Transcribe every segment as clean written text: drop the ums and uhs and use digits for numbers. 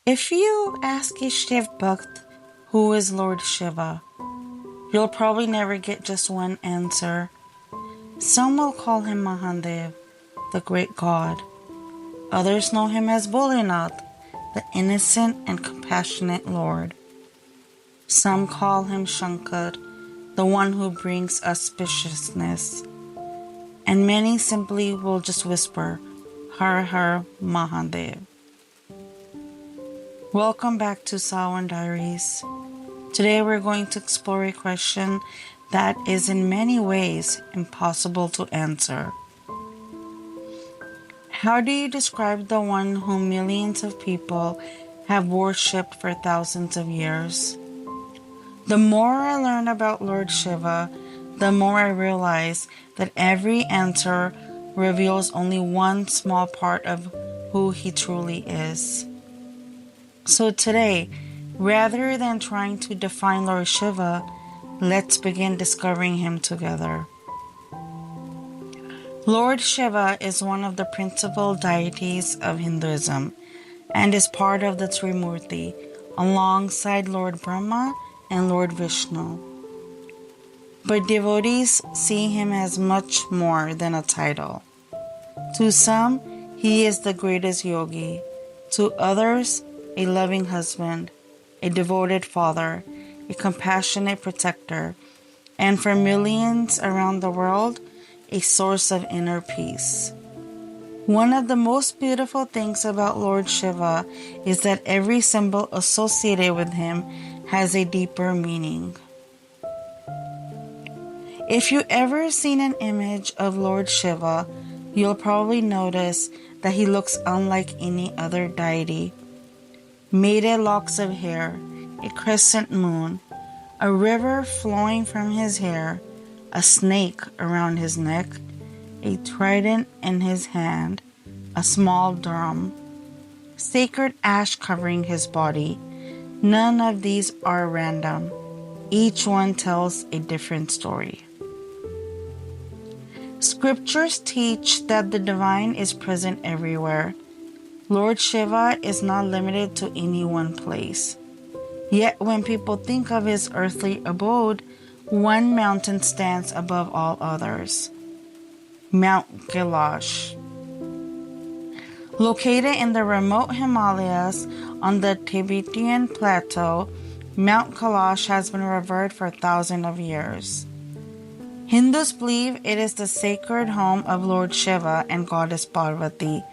If you ask a Shiv Bhakt who is Lord Shiva, you'll probably never get just one answer. Some will call him Mahadev, the great god. Others know him as Bholenath, the innocent and compassionate Lord. Some call him Shankar, the one who brings auspiciousness. And many simply will just whisper, Har Har Mahadev. Welcome back to Sawan Diaries. Today we're going to explore a question that is in many ways impossible to answer. How do you describe the one whom millions of people have worshipped for thousands of years? The more I learn about Lord Shiva, the more I realize that every answer reveals only one small part of who he truly is. So today, rather than trying to define Lord Shiva, let's begin discovering him together. Lord Shiva is one of the principal deities of Hinduism and is part of the Trimurti, alongside Lord Brahma and Lord Vishnu. But devotees see him as much more than a title. To some, he is the greatest yogi. To others, a loving husband, a devoted father, a compassionate protector, and for millions around the world, a source of inner peace. One of the most beautiful things about Lord Shiva is that every symbol associated with him has a deeper meaning. If you ever seen an image of Lord Shiva, you'll probably notice that he looks unlike any other deity. Mated locks of hair, a crescent moon, a river flowing from his hair, a snake around his neck, a trident in his hand, a small drum, sacred ash covering his body. None of these are random. Each one tells a different story. Scriptures teach that the divine is present everywhere. Lord Shiva is not limited to any one place. Yet when people think of his earthly abode, one mountain stands above all others. Mount Kailash. Located in the remote Himalayas on the Tibetan plateau, Mount Kailash has been revered for thousands of years. Hindus believe it is the sacred home of Lord Shiva and goddess Parvati,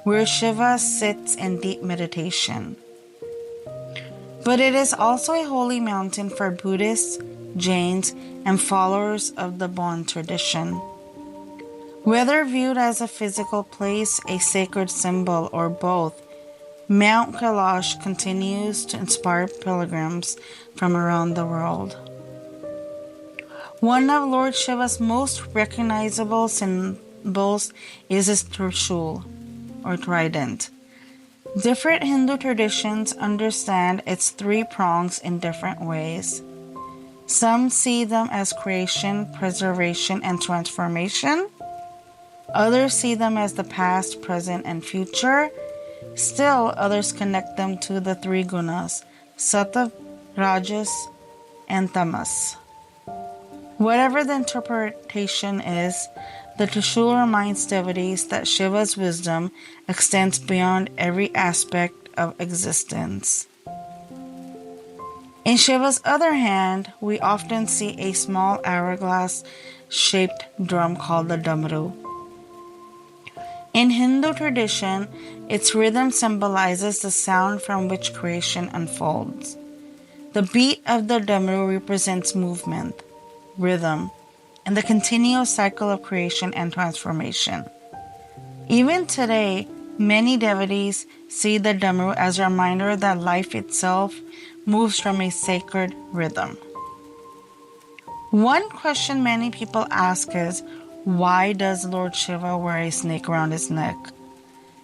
where Shiva sits in deep meditation. But it is also a holy mountain for Buddhists, Jains, and followers of the Bon tradition. Whether viewed as a physical place, a sacred symbol, or both, Mount Kailash continues to inspire pilgrims from around the world. One of Lord Shiva's most recognizable symbols is his trishul, or trident. Different Hindu traditions understand its three prongs in different ways. Some see them as creation, preservation, and transformation. Others see them as the past, present, and future. Still, others connect them to the three gunas, Sattva, Rajas, and Tamas. Whatever the interpretation is, the Trishul reminds devotees that Shiva's wisdom extends beyond every aspect of existence. In Shiva's other hand, we often see a small hourglass-shaped drum called the Damaru. In Hindu tradition, its rhythm symbolizes the sound from which creation unfolds. The beat of the Damaru represents movement, rhythm, and the continuous cycle of creation and transformation. Even today, many devotees see the Damaru as a reminder that life itself moves from a sacred rhythm. One question many people ask is, why does Lord Shiva wear a snake around his neck?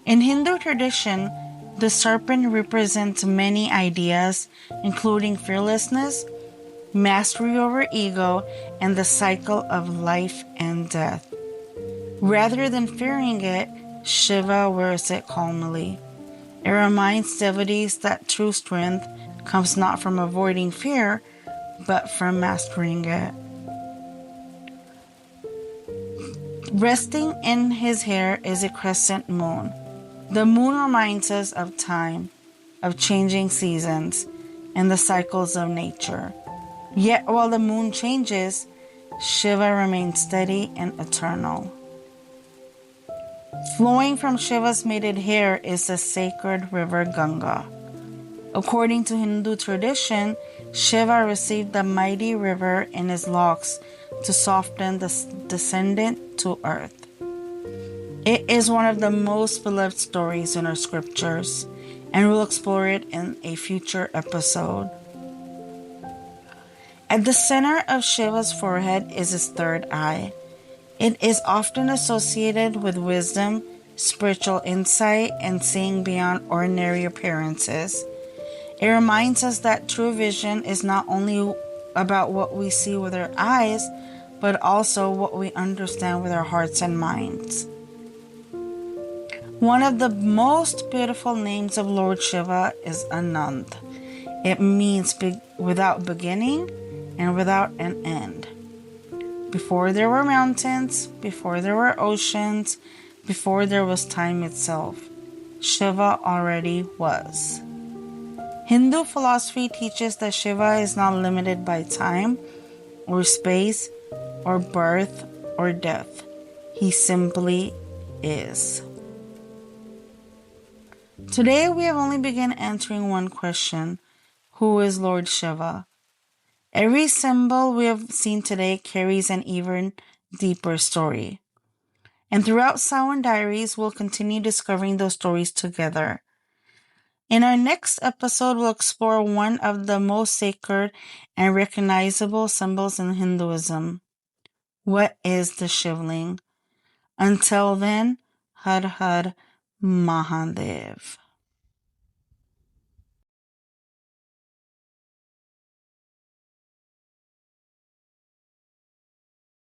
In Hindu tradition, the serpent represents many ideas, including fearlessness, mastery over ego, and the cycle of life and death. Rather than fearing it, Shiva wears it calmly. It reminds devotees that true strength comes not from avoiding fear, but from mastering it. Resting in his hair is a crescent moon. The moon reminds us of time, of changing seasons, and the cycles of nature. Yet while the moon changes, Shiva remains steady and eternal. Flowing from Shiva's matted hair is the sacred river Ganga. According to Hindu tradition, Shiva received the mighty river in his locks to soften the descendant to earth. It is one of the most beloved stories in our scriptures, and we'll explore it in a future episode. At the center of Shiva's forehead is his third eye. It is often associated with wisdom, spiritual insight, and seeing beyond ordinary appearances. It reminds us that true vision is not only about what we see with our eyes, but also what we understand with our hearts and minds. One of the most beautiful names of Lord Shiva is Anand. It means without beginning and without an end. Before there were mountains, before there were oceans, before there was time itself, Shiva already was. Hindu philosophy teaches that Shiva is not limited by time or space or birth or death. He simply is. Today we have only begun answering one question: who is Lord Shiva? Every symbol we have seen today carries an even deeper story. And throughout Sawan Diaries, we'll continue discovering those stories together. In our next episode, we'll explore one of the most sacred and recognizable symbols in Hinduism. What is the Shivling? Until then, Har Har Mahadev.